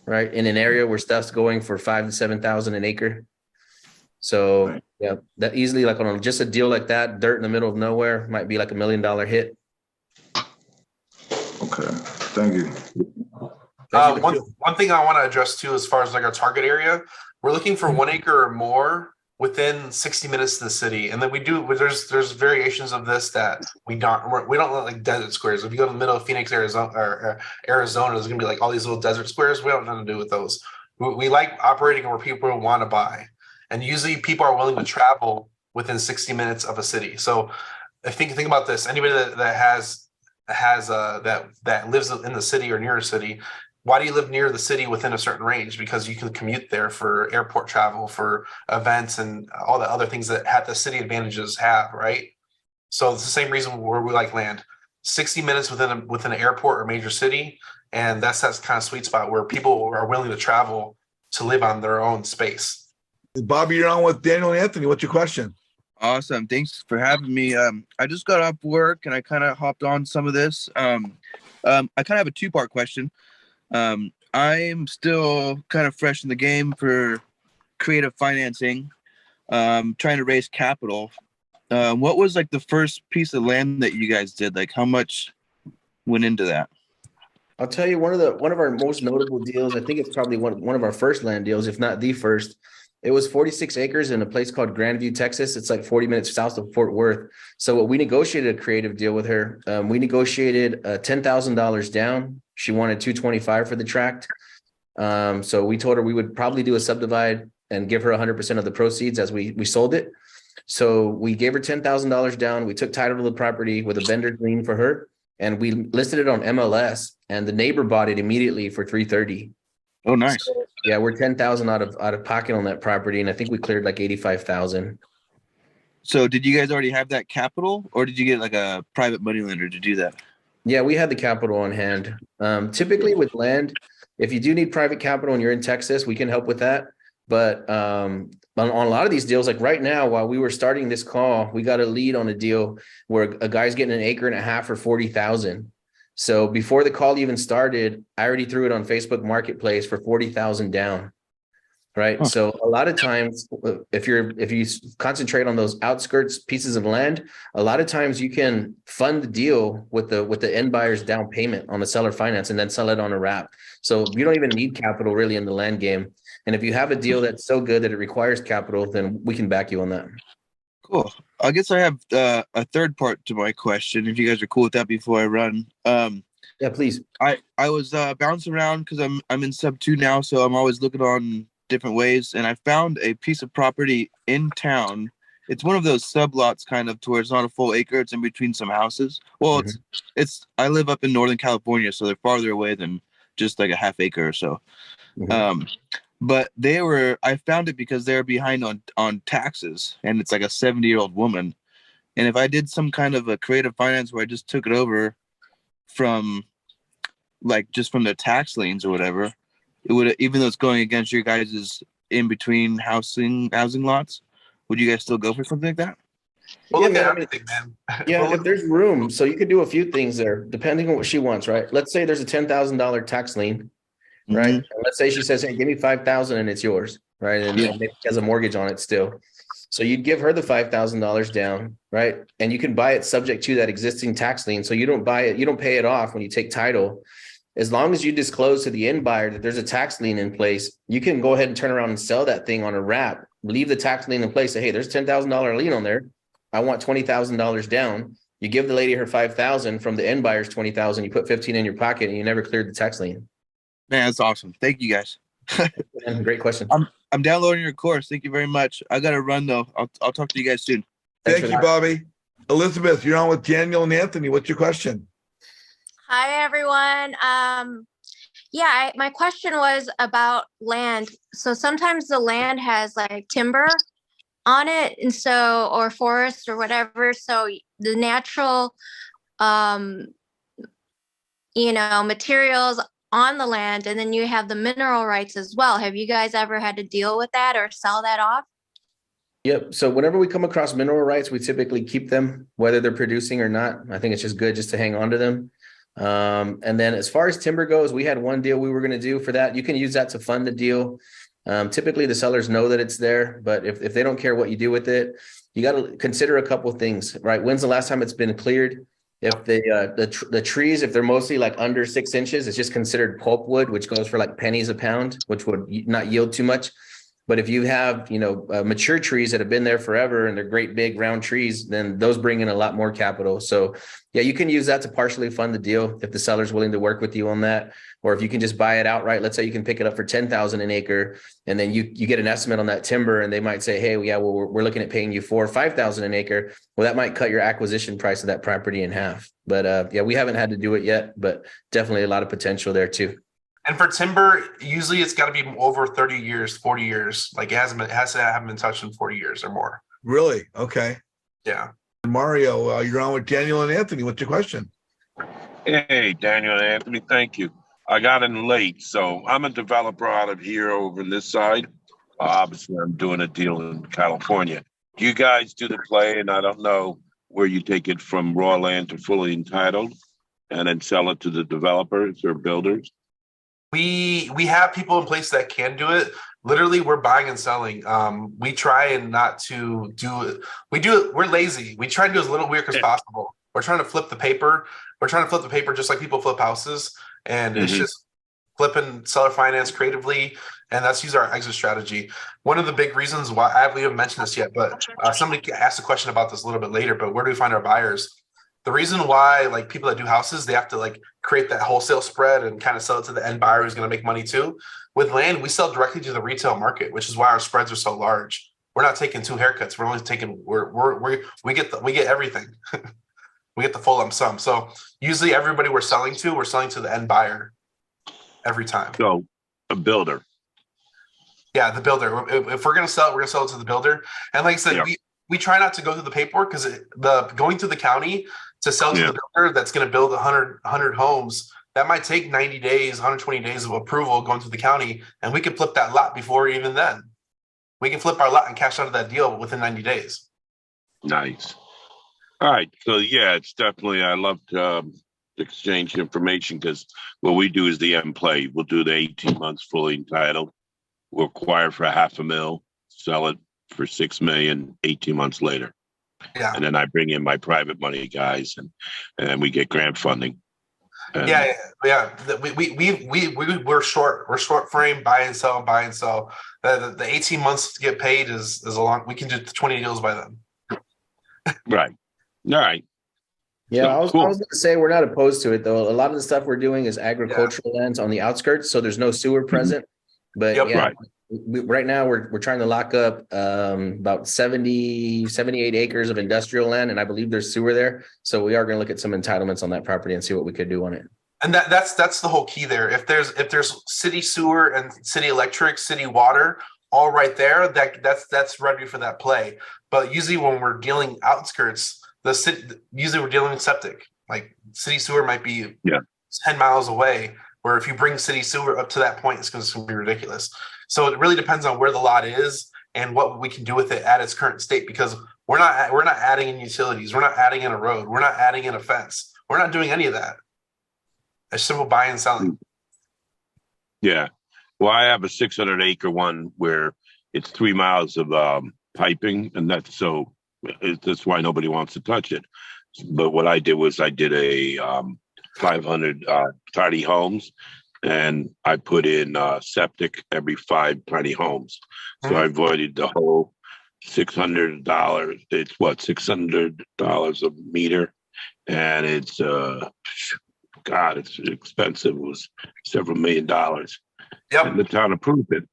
Right, in an area where stuff's going for 5,000 to 7,000 an acre. So yeah, that easily, like on just a deal like that, dirt in the middle of nowhere, might be like $1 million hit. Okay, thank you. One thing I want to address too, as far as like our target area, we're looking for 1 acre or more within 60 minutes to the city. And then there's variations of this that we don't like desert squares. If you go to the middle of Phoenix, Arizona, there's gonna be like all these little desert squares. We don't have nothing to do with those. We like operating where people want to buy. And usually people are willing to travel within 60 minutes of a city. So I think about this. Anybody that lives in the city or near a city, why do you live near the city within a certain range? Because you can commute there for airport travel, for events, and all the other things that the city advantages have, right? So it's the same reason where we like land. 60 minutes within an airport or major city, and that's kind of sweet spot where people are willing to travel to live on their own space. Bobby, you're on with Daniel and Anthony. What's your question? Awesome. Thanks for having me. I just got off work and I kind of hopped on some of this. I kind of have a two-part question. I'm still kind of fresh in the game for creative financing, trying to raise capital. What was like the first piece of land that you guys did? Like how much went into that? I'll tell you one of our most notable deals. I think it's probably one of our first land deals, if not the first. It was 46 acres in a place called Grandview, Texas. It's like 40 minutes south of Fort Worth. So what we negotiated a creative deal with her. We negotiated $10,000 down. She wanted $225 for the tract. So we told her we would probably do a subdivide and give her 100% of the proceeds as we sold it. So we gave her $10,000 down. We took title to the property with a vendor's lien for her, and we listed it on MLS. And the neighbor bought it immediately for $330. Oh, nice. So, yeah, we're $10,000 out of pocket on that property, and I think we cleared like $85,000. So did you guys already have that capital, or did you get like a private moneylender to do that? Yeah, we had the capital on hand. Typically with land, if you do need private capital and you're in Texas, we can help with that. But on a lot of these deals, like right now, while we were starting this call, we got a lead on a deal where a guy's getting an acre and a half for $40,000. So before the call even started, I already threw it on Facebook Marketplace for $40,000 down. Right. Huh. So a lot of times, if you concentrate on those outskirts pieces of land, a lot of times you can fund the deal with the end buyer's down payment on the seller finance and then sell it on a wrap. So you don't even need capital really in the land game. And if you have a deal that's so good that it requires capital, then we can back you on that. Cool. I guess I have a third part to my question, if you guys are cool with that before I run. Yeah, please. I was bouncing around because I'm in sub 2 now, so I'm always looking on different ways, and I found a piece of property in town. It's one of those sublots kind of to where it's not a full acre, it's in between some houses. Well, it's I live up in Northern California, so they're farther away than just like a half acre or so. But I found it because they're behind on taxes, and it's like a 70-year-old woman. And if I did some kind of a creative finance where I just took it over from from the tax liens or whatever, it would, even though it's going against your guys' in between housing lots, would you guys still go for something like that? Well, look at everything, man. Yeah, if there's room, so you could do a few things there, depending on what she wants, right? Let's say there's a $10,000 tax lien, right? And let's say she says, "Hey, give me $5,000 and it's yours," right? And maybe she has a mortgage on it still. So you'd give her the $5,000 down, right? And you can buy it subject to that existing tax lien. So you don't pay it off when you take title. As long as you disclose to the end buyer that there's a tax lien in place, you can go ahead and turn around and sell that thing on a wrap. Leave the tax lien in place. Say, "Hey, there's $10,000 lien on there. I want $20,000 down." You give the lady her $5,000 from the end buyer's $20,000. You put $15,000 in your pocket, and you never cleared the tax lien. Man, that's awesome. Thank you guys. Great question. I'm downloading your course. Thank you very much. I got to run though. I'll talk to you guys soon. Thank you, Bobby. Elizabeth, you're on with Daniel and Anthony. What's your question? Hi, everyone. My question was about land. So sometimes the land has like timber on it, and so, or forest or whatever. So the natural, materials on the land, and then you have the mineral rights as well. Have you guys ever had to deal with that or sell that off? Yep. So whenever we come across mineral rights, we typically keep them, whether they're producing or not. I think it's just good just to hang on to them. And then as far as timber goes, we had one deal we were going to do for that. You can use that to fund the deal. Typically the sellers know that it's there, but if they don't care what you do with it, you got to consider a couple of things, right? When's the last time it's been cleared? If the trees, if they're mostly like under 6 inches, it's just considered pulpwood, which goes for like pennies a pound, which would not yield too much. But if you have, mature trees that have been there forever and they're great big round trees, then those bring in a lot more capital. So yeah, you can use that to partially fund the deal if the seller's willing to work with you on that. Or if you can just buy it outright, let's say you can pick it up for 10,000 an acre, and then you get an estimate on that timber, and they might say, hey, yeah, well, we're looking at paying you 4,000 or 5,000 an acre. Well, that might cut your acquisition price of that property in half. But yeah, we haven't had to do it yet, but definitely a lot of potential there too. And for timber, usually it's got to be over 30 years, 40 years. Like it has to have been touched in 40 years or more. Really? Okay. Yeah. Mario, you're on with Daniel and Anthony. What's your question? Hey, Daniel and Anthony, thank you. I got in late, so I'm a developer out of here over this side. Obviously, I'm doing a deal in California. Do you guys do the play, and I don't know where you take it from raw land to fully entitled and then sell it to the developers or builders? We have people in place that can do it. Literally, we're buying and selling. We try and not to do it. We're lazy. We try to do as little work as possible. We're trying to flip the paper. We're trying to flip the paper just like people flip houses. And it's just flipping seller finance creatively. And that's use our exit strategy. One of the big reasons why I haven't even mentioned this yet, but somebody asked a question about this a little bit later, but where do we find our buyers? The reason why like people that do houses, they have to like create that wholesale spread and kind of sell it to the end buyer who's going to make money too. With land, we sell directly to the retail market, which is why our spreads are so large. We're not taking two haircuts. We're only taking we get everything. We get the full lump sum. So usually everybody we're selling to the end buyer every time. So a builder. Yeah, the builder. If we're gonna sell it to the builder. And like I said, we try not to go through the paperwork because going through the county to sell to the builder that's going to build 100 homes, that might take 90 days, 120 days of approval going through the county, and we can flip that lot before even then. We can flip our lot and cash out of that deal within 90 days. Nice. All right. So yeah, it's definitely, I love to exchange information because what we do is the end play. We'll do the 18 months fully entitled. We'll acquire for $500,000, sell it for $6 million 18 months later. Yeah. And then I bring in my private money guys and then we get grant funding. And we're short frame, buy and sell. The 18 months to get paid is a long, we can do 20 deals by then. Right. All right. Yeah, So, I was going to say we're not opposed to it though. A lot of the stuff we're doing is agricultural lands on the outskirts, so there's no sewer present. But right. Right now we're trying to lock up about 78 acres of industrial land, and I believe there's sewer there. So we are going to look at some entitlements on that property and see what we could do on it. And that's the whole key there. If there's city sewer and city electric, city water, all right there, that's ready for that play. But usually when we're dealing outskirts, usually we're dealing with septic. Like city sewer might be 10 miles away, where if you bring city sewer up to that point, it's going to be ridiculous. So it really depends on where the lot is and what we can do with it at its current state, because we're not adding in utilities. We're not adding in a road. We're not adding in a fence. We're not doing any of that. It's simple buying and selling. Yeah. Well, I have a 600-acre one where it's 3 miles of piping, and that's why nobody wants to touch it. But what I did was I did a 500 tiny homes, and I put in septic every 5 tiny homes. So I avoided the whole $600. It's what, $600 a meter, and it's it's expensive. It was several $1 million. Yep. And the town approved it.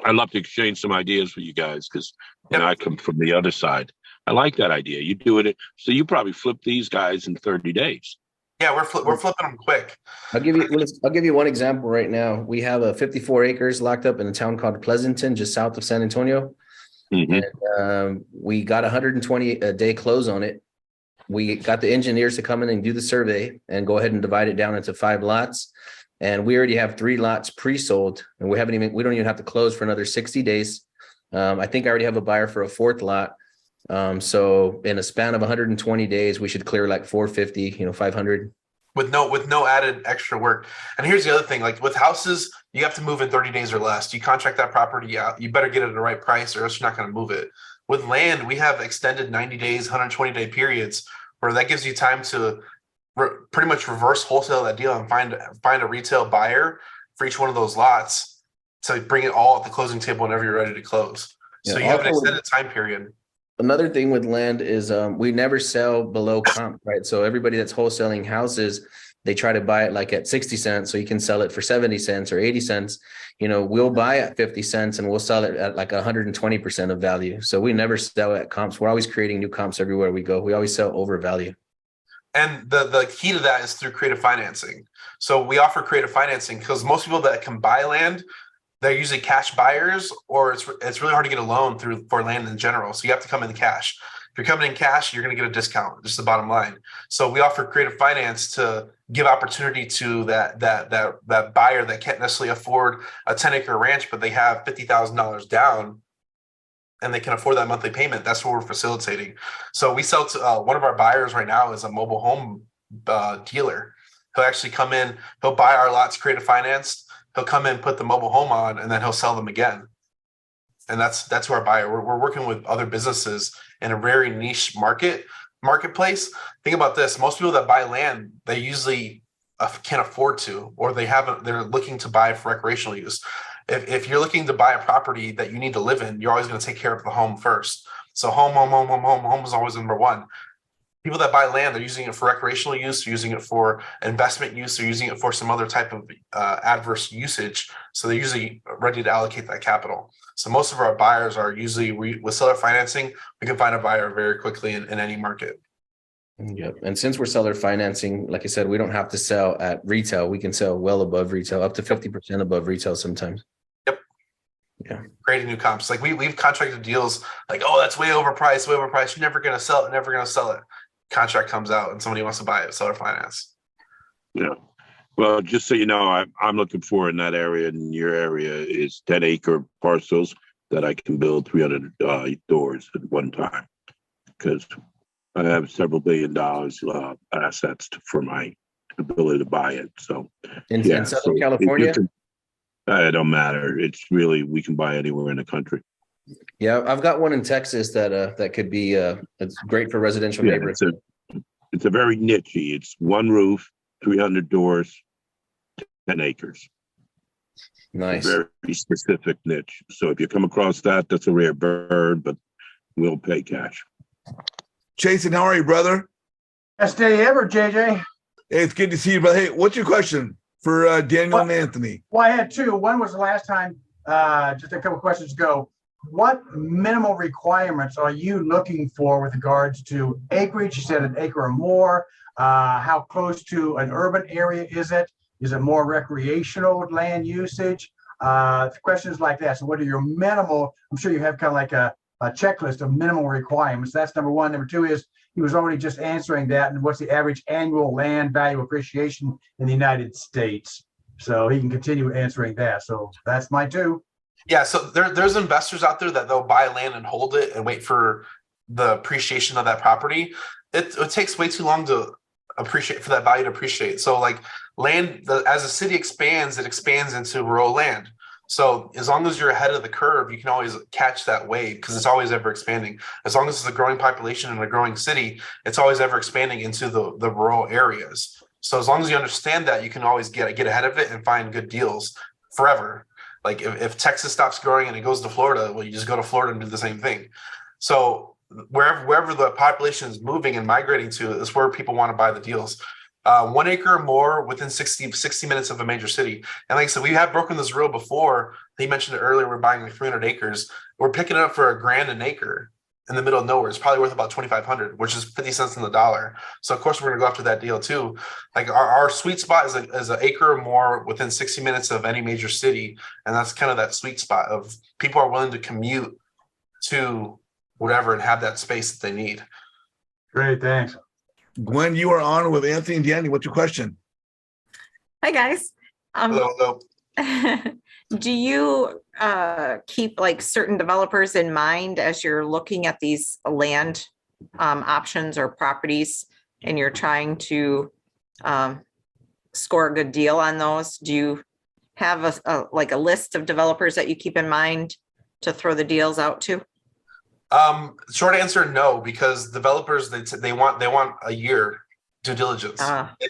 I'd love to exchange some ideas with you guys because I come from the other side. I like that idea. You do it. So you probably flip these guys in 30 days. Yeah, we're flipping them quick. I'll give you one example right now. We have 54 acres locked up in a town called Pleasanton, just south of San Antonio. And, we got 120 a day close on it. We got the engineers to come in and do the survey and go ahead and divide it down into 5 lots. And we already have 3 lots pre-sold, and we don't even have to close for another 60 days. I think I already have a buyer for a 4th lot. So in a span of 120 days, we should clear like 450, 500. With no added extra work. And here's the other thing, like with houses, you have to move in 30 days or less. You contract that property out, you better get it at the right price or else you're not going to move it. With land, we have extended 90 days, 120-day periods where that gives you time to pretty much reverse wholesale that deal and find a retail buyer for each one of those lots to bring it all at the closing table whenever you're ready to close. So Yeah, you have an also- extended time period. Another thing with land is we never sell below comp, right? So everybody that's wholesaling houses, they try to buy it like at 60 cents, so you can sell it for 70 cents or 80 cents. You know, we'll buy at 50 cents and we'll sell it at like 120% of value. So we never sell at comps. We're always creating new comps everywhere we go. We always sell over value. And the key to that is through creative financing. So we offer creative financing because most people that can buy land, they're usually cash buyers, or it's really hard to get a loan for land in general. So you have to come in cash. If you're coming in cash, you're going to get a discount. Just the bottom line. So we offer creative finance to give opportunity to that buyer that can't necessarily afford a 10-acre ranch, but they have $50,000 down, and they can afford that monthly payment. That's what we're facilitating. So we sell to one of our buyers right now is a mobile home dealer. He'll actually come in. He'll buy our lots creative financed. He'll come in, put the mobile home on, and then he'll sell them again. And that's who our buyer. We're working with other businesses in a very niche marketplace. Think about this: most people that buy land, they usually can't afford to, or they're looking to buy for recreational use. If you're looking to buy a property that you need to live in, you're always going to take care of the home first. So home is always number one. People that buy land, they're using it for recreational use, they're using it for investment use, they're using it for some other type of adverse usage. So they're usually ready to allocate that capital. So most of our buyers are usually, with seller financing, we can find a buyer very quickly in any market. Yep. And since we're seller financing, like I said, we don't have to sell at retail. We can sell well above retail, up to 50% above retail sometimes. Yep. Yeah. Creating new comps. Like we've contracted deals like, oh, that's way overpriced. You're never going to sell it. Contract comes out and somebody wants to buy it, seller finance. Yeah. Well, just so you know, I'm looking for in that area, in your area, is 10-acre parcels that I can build 300 doors at one time, because I have several $1 billion assets for my ability to buy it. So in Southern California, it don't matter. It's really, we can buy anywhere in the country. Yeah, I've got one in Texas that could be it's great for residential neighborhoods. It's a very nichey. It's one roof, 300 doors, 10 acres. Nice. A very specific niche. So if you come across that, that's a rare bird, but we'll pay cash. Jason, how are you, brother? Best day ever, JJ. Hey, it's good to see you, brother. Hey, what's your question for Daniel and Anthony? Well, I had two. One was the last time, just a couple questions ago. What minimal requirements are you looking for with regards to acreage? You said an acre or more. How close to an urban area is it? Is it more recreational land usage? Questions like that. So what are your minimal, I'm sure you have kind of like a checklist of minimal requirements. That's number one. Number two is, he was already just answering that. And what's the average annual land value appreciation in the United States? So he can continue answering that. So that's my two. Yeah, so there's investors out there that they'll buy land and hold it and wait for the appreciation of that property. It takes way too long to appreciate, for that value to appreciate. So like land, as a city expands, it expands into rural land. So as long as you're ahead of the curve, you can always catch that wave because it's always ever expanding. As long as it's a growing population and a growing city, it's always ever expanding into the rural areas. So as long as you understand that, you can always get ahead of it and find good deals forever. Like if Texas stops growing and it goes to Florida, well, you just go to Florida and do the same thing. So wherever the population is moving and migrating to is where people want to buy the deals. 1 acre or more within 60 minutes of a major city. And like I said, we have broken this rule before. He mentioned it earlier. We're buying like 300 acres. We're picking it up for $1,000 an acre in the middle of nowhere. It's probably worth about 2,500, which is 50 cents on the dollar. So of course we're going to go after that deal too. Like our sweet spot is an acre or more within 60 minutes of any major city. And that's kind of that sweet spot of people are willing to commute to whatever and have that space that they need. Great, thanks. Gwen, you are on with Anthony and Danny. What's your question? Hi, guys. Hello. Do you keep like certain developers in mind as you're looking at these land options or properties and you're trying to score a good deal on those? Do you have a list of developers that you keep in mind to throw the deals out to? Short answer, no, because developers, they want a year due diligence.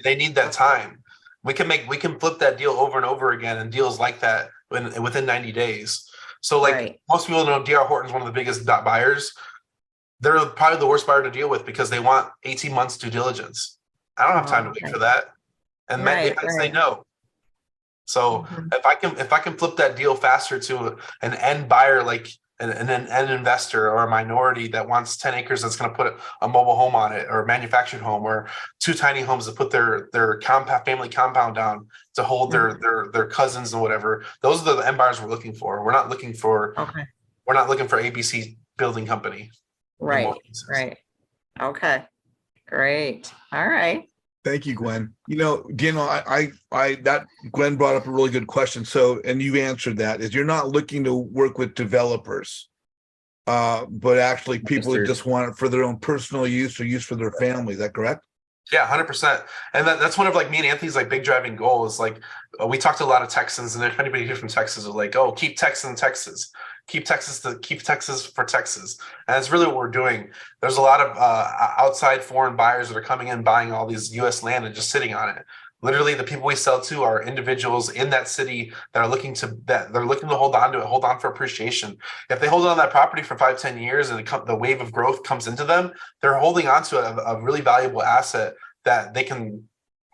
They need that time. We can flip that deal over and over again, and deals like that within 90 days. So like Right. most people know DR Horton's one of the biggest buyers. They're probably the worst buyer to deal with because they want 18 months due diligence. I don't have time to wait for that. And they might say no. So if I can flip that deal faster to an end buyer, like an end investor or a minority that wants 10 acres that's going to put a mobile home on it, or a manufactured home, or 2 tiny homes to put their family compound down to hold their cousins and whatever. Those are the end buyers we're looking for. We're not looking for ABC building company. Right. Okay. Great. All right. Thank you, Gwen. You know, Daniel, I that Gwen brought up a really good question. So, and you answered that, is you're not looking to work with developers, but actually people that just want it for their own personal use or use for their family. Is that correct? Yeah, 100%. And that's one of like me and Anthony's like big driving goal is like, we talked to a lot of Texans, and if anybody here from Texas is like, oh, keep Texas in Texas. Keep Texas for Texas. And that's really what we're doing. There's a lot of outside foreign buyers that are coming in, buying all these US land and just sitting on it. Literally, the people we sell to are individuals in that city that are looking to hold on to it, hold on for appreciation. If they hold on to that property for 5-10 years and the wave of growth comes into them, they're holding on to a really valuable asset that they can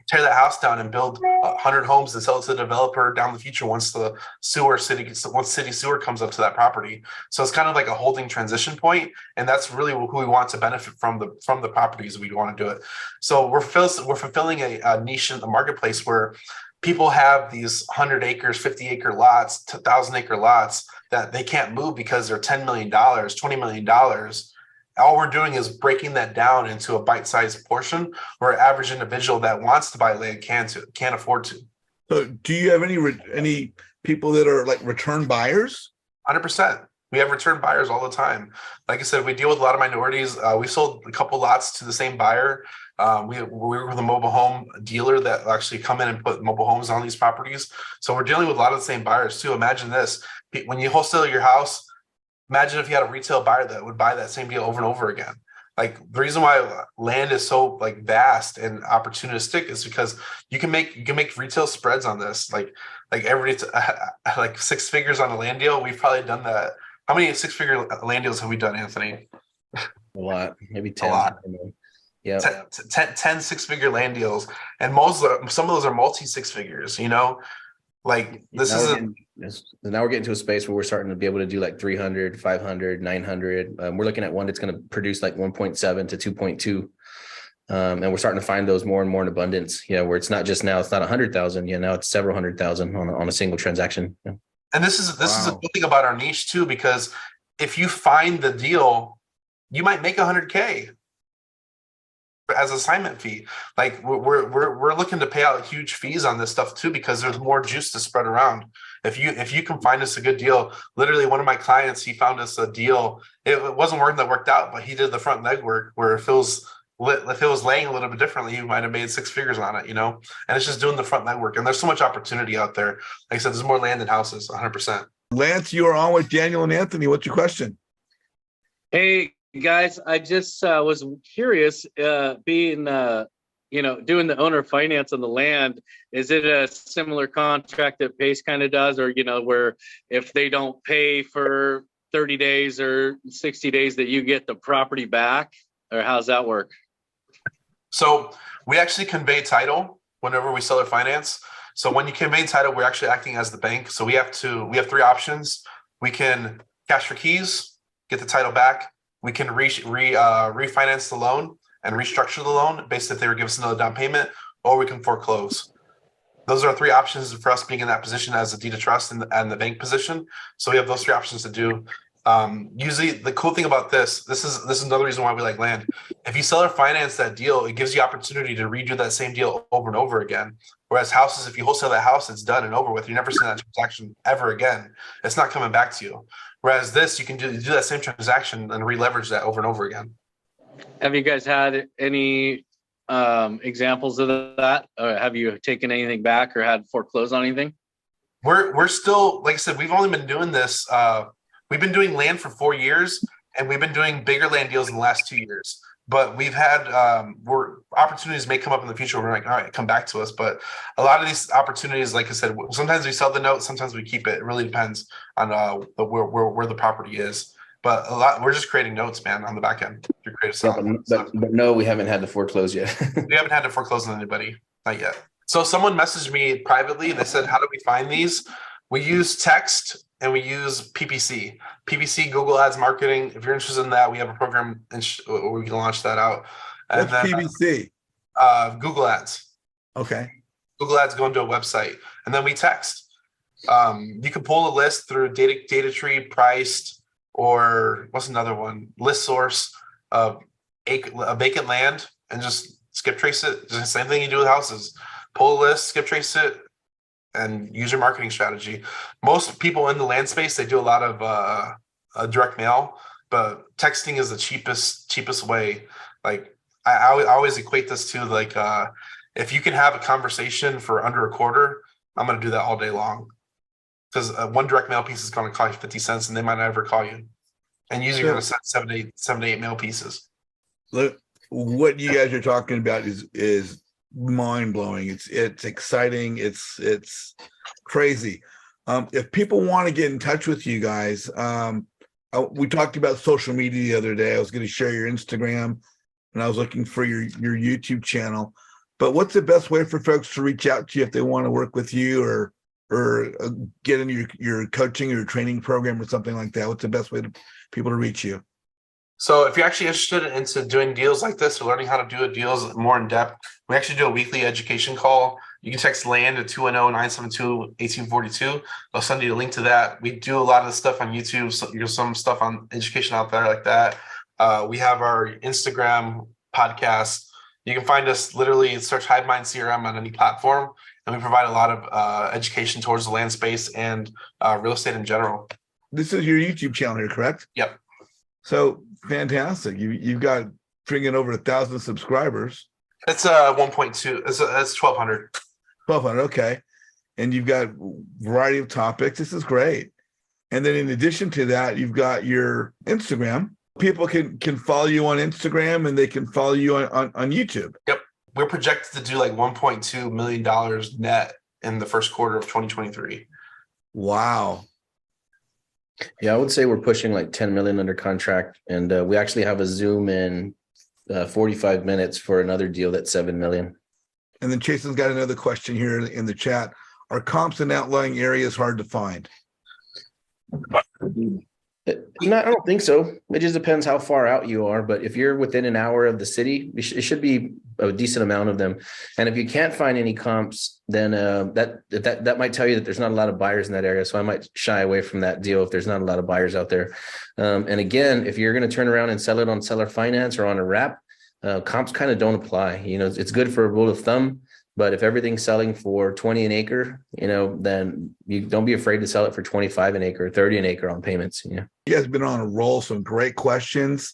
tear that house down and build 100 homes and sell it to the developer down the future once city sewer comes up to that property. So it's kind of like a holding transition point, and that's really who we want to benefit from the properties we want to do it. So we're fulfilling a niche in the marketplace where people have these 100 acres, 50-acre lots, 1,000-acre lots that they can't move because they're $10 million, $20 million. All we're doing is breaking that down into a bite-sized portion where an average individual that wants to buy land can't afford to. So do you have any people that are like return buyers? 100%. We have return buyers all the time. Like I said, we deal with a lot of minorities. We sold a couple lots to the same buyer. We were with a mobile home dealer that actually come in and put mobile homes on these properties. So we're dealing with a lot of the same buyers too. Imagine this, when you wholesale your house, imagine if you had a retail buyer that would buy that same deal over and over again. Like the reason why land is so like vast and opportunistic is because you can make retail spreads on this. Like everybody, like 6 figures on a land deal. We've probably done that. How many 6-figure land deals have we done, Anthony? A lot, maybe 10. A lot. Yeah, 10 6-figure land deals, and some of those are multi 6 figures. You know, like this isn't. Now we're getting to a space where we're starting to be able to do like 300, 500, 900. We're looking at one that's going to produce like 1.7 to 2.2. And we're starting to find those more and more in abundance, where it's not 100,000. Now it's several 100,000 on a single transaction. Yeah. And this is a good thing about our niche too, because if you find the deal, you might make $100K as assignment fee. Like we're looking to pay out huge fees on this stuff too, because there's more juice to spread around. If you can find us a good deal, literally one of my clients, he found us a deal. It wasn't working that worked out, but he did the front legwork where if it was laying a little bit differently, he might have made 6 figures on it, and it's just doing the front legwork. And there's so much opportunity out there. Like I said, there's more land than houses, 100%. Lance, you are on with Daniel and Anthony. What's your question? Hey guys, I just was curious, being doing the owner finance on the land, is it a similar contract that Pace kind of does, or where if they don't pay for 30 days or 60 days that you get the property back, or how's that work? So we actually convey title whenever we sell or finance. So when you convey title, we're actually acting as the bank. So we have 3 options. We can cash for keys, get the title back. We can refinance the loan and restructure the loan based if they would give us another down payment, or we can foreclose. Those are 3 options for us being in that position as a deed of trust and the bank position. So we have those 3 options to do. Usually the cool thing about this is another reason why we like land. If you sell or finance that deal, it gives you opportunity to redo that same deal over and over again. Whereas houses, if you wholesale that house, it's done and over with. You're never seeing that transaction ever again. It's not coming back to you. Whereas this, you can do that same transaction and re-leverage that over and over again. Have you guys had any examples of that? Or have you taken anything back or had foreclosed on anything? We're still, like I said, we've only been doing this. We've been doing land for 4 years, and we've been doing bigger land deals in the last 2 years. but we've had opportunities may come up in the future. We're like, all right, come back to us. But a lot of these opportunities, like I said, sometimes we sell the note, sometimes we keep it. It really depends on where the property is. But we're just creating notes, man, on the back end to create a sale. But no, we haven't had to foreclose yet. We haven't had to foreclose on anybody, not yet. So someone messaged me privately. They said, how do we find these? We use text and we use PPC, Google Ads Marketing. If you're interested in that, we have a program where we can launch that out. And What's PPC? Google Ads. Okay. Google Ads go into a website, and then we text. You can pull a list through data tree, priced, or what's another one? List source of a vacant land, and just skip trace it. Just the same thing you do with houses. Pull a list, skip trace it, and use your marketing strategy. Most people in the land space, they do a lot of direct mail, but texting is the cheapest way. Like I always equate this to like if you can have a conversation for under a quarter, I'm going to do that all day long, because one direct mail piece is going to cost you 50 cents, and they might never call you. And usually you're going to send 7 to 8 mail pieces. Look, what you guys are talking about is mind blowing. It's exciting. It's crazy. If people want to get in touch with you guys, we talked about social media the other day. I was going to share your Instagram, and I was looking for your YouTube channel. But what's the best way for folks to reach out to you if they want to work with you or get in your coaching or training program or something like that? What's the best way to people to reach you? So if you're actually interested into doing deals like this or learning how to do deals more in depth, we actually do a weekly education call. You can text LAND to 210-972-1842. I'll send you a link to that. We do a lot of the stuff on YouTube. So there's some stuff on education out there like that. We have our Instagram podcast. You can find us, literally search HiveMind CRM on any platform. And we provide a lot of education towards the land space and real estate in general. This is your YouTube channel here, correct? Yep. So fantastic. You've got bringing over 1,000 subscribers. It's 1.2. It's 1,200. 1,200. Okay. And you've got a variety of topics. This is great. And then in addition to that, you've got your Instagram. People can follow you on Instagram, and they can follow you on YouTube. Yep. We're projected to do like $1.2 million net in the first quarter of 2023. Wow. Yeah, I would say we're pushing like 10 million under contract, and we actually have a Zoom in 45 minutes for another deal that's 7 million. And then Jason's got another question here in the chat. Are comps in outlying areas hard to find? No, I don't think so. It just depends how far out you are. But if you're within an hour of the city, it should be a decent amount of them. And if you can't find any comps, then that might tell you that there's not a lot of buyers in that area. So I might shy away from that deal if there's not a lot of buyers out there. And again, if you're going to turn around and sell it on seller finance or on a wrap, comps kind of don't apply. It's good for a rule of thumb. But if everything's selling for 20 an acre, then you don't be afraid to sell it for 25 an acre, 30 an acre on payments. You guys have been on a roll. Some great questions,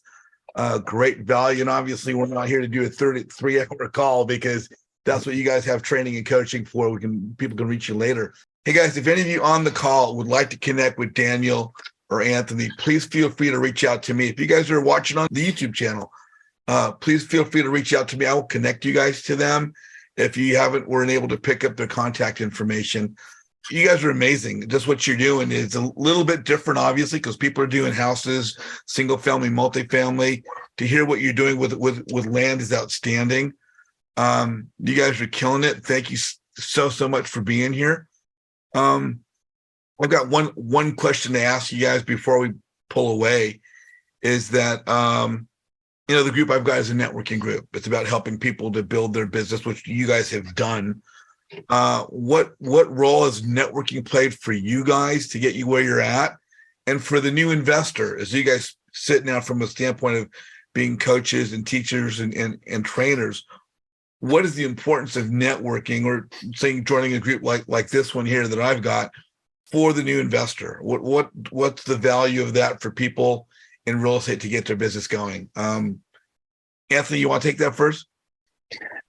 great value. And obviously we're not here to do a 33-hour call, because that's what you guys have training and coaching for. People can reach you later. Hey guys, if any of you on the call would like to connect with Daniel or Anthony, please feel free to reach out to me. If you guys are watching on the YouTube channel, please feel free to reach out to me. I will connect you guys to them. If you weren't able to pick up their contact information. You guys are amazing. Just what you're doing is a little bit different, obviously, because people are doing houses, single family, multifamily. To hear what you're doing with land is outstanding. You guys are killing it. Thank you so much for being here. I've got one question to ask you guys before we pull away, is that the group I've got is a networking group. It's about helping people to build their business, which you guys have done. What role has networking played for you guys to get you where you're at? And for the new investor, as you guys sit now from a standpoint of being coaches and teachers and trainers, what is the importance of networking, or saying joining a group like this one here that I've got, for the new investor? What's the value of that for people in real estate to get their business going? Anthony, you want to take that first?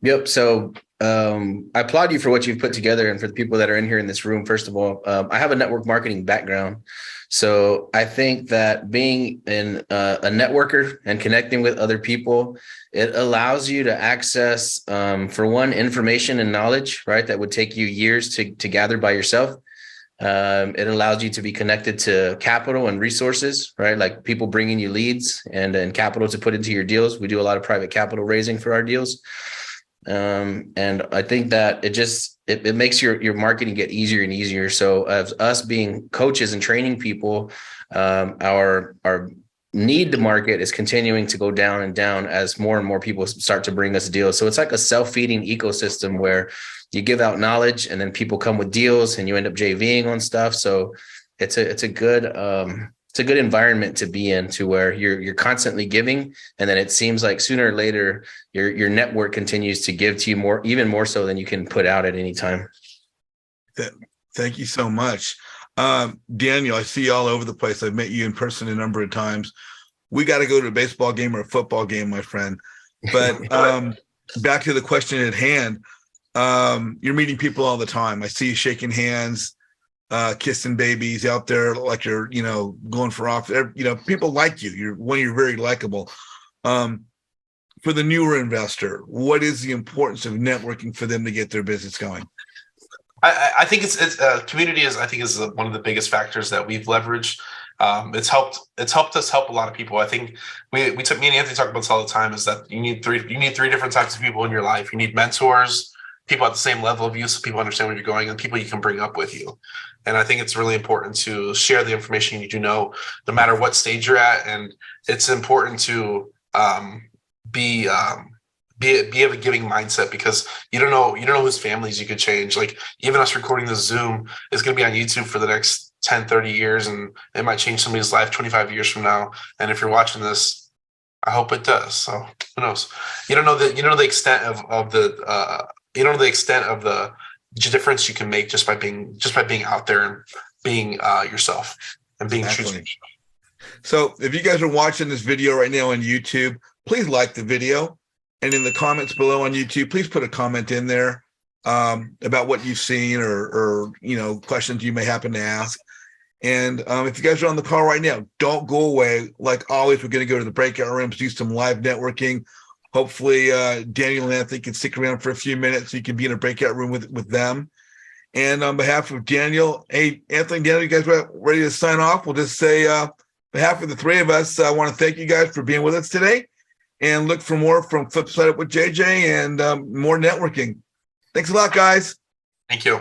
Yep. So I applaud you for what you've put together and for the people that are in here in this room. First of all, I have a network marketing background. So I think that being a networker and connecting with other people, it allows you to access, for one, information and knowledge, right? That would take you years to gather by yourself. It allows you to be connected to capital and resources, right? Like people bringing you leads and capital to put into your deals. We do a lot of private capital raising for our deals. And I think that it makes your marketing get easier and easier. So as us being coaches and training people, our need to market is continuing to go down and down as more and more people start to bring us deals. So it's like a self-feeding ecosystem where you give out knowledge and then people come with deals and you end up JVing on stuff. So it's a good environment to be in, to where you're constantly giving, and then it seems like sooner or later your network continues to give to you even more so than you can put out at any time. Thank you so much. Daniel, I see you all over the place. I've met you in person a number of times. We got to go to a baseball game or a football game, my friend. But back to the question at hand. You're meeting people all the time. I see you shaking hands, kissing babies out there, like you're, going for off. People like you. You're very likable. For the newer investor, what is the importance of networking for them to get their business going? I think it's community is one of the biggest factors that we've leveraged. It's helped us help a lot of people. I think me and Anthony talk about this all the time, is that you need three different types of people in your life. You need mentors, people at the same level of you, so people understand where you're going, and people you can bring up with you. And I think it's really important to share the information you need to know, no matter what stage you're at. And it's important to be of a giving mindset, because you don't know whose families you could change. Like, even us recording this Zoom is going to be on YouTube for the next 10, 30 years, and it might change somebody's life 25 years from now. And if you're watching this, I hope it does. So who knows? You don't know the extent of the difference you can make just by being out there and being yourself and being true. So if you guys are watching this video right now on YouTube, please like the video. And in the comments below on YouTube, please put a comment in there about what you've seen or questions you may happen to ask. And if you guys are on the call right now, don't go away. Like always, we're going to go to the breakout rooms, do some live networking. Hopefully, Daniel and Anthony can stick around for a few minutes so you can be in a breakout room with them. And on behalf of Daniel, hey, Anthony, Daniel, you guys ready to sign off? We'll just say, on behalf of the three of us, I want to thank you guys for being with us today, and look for more from Flip Side Up with JJ and more networking. Thanks a lot, guys. Thank you.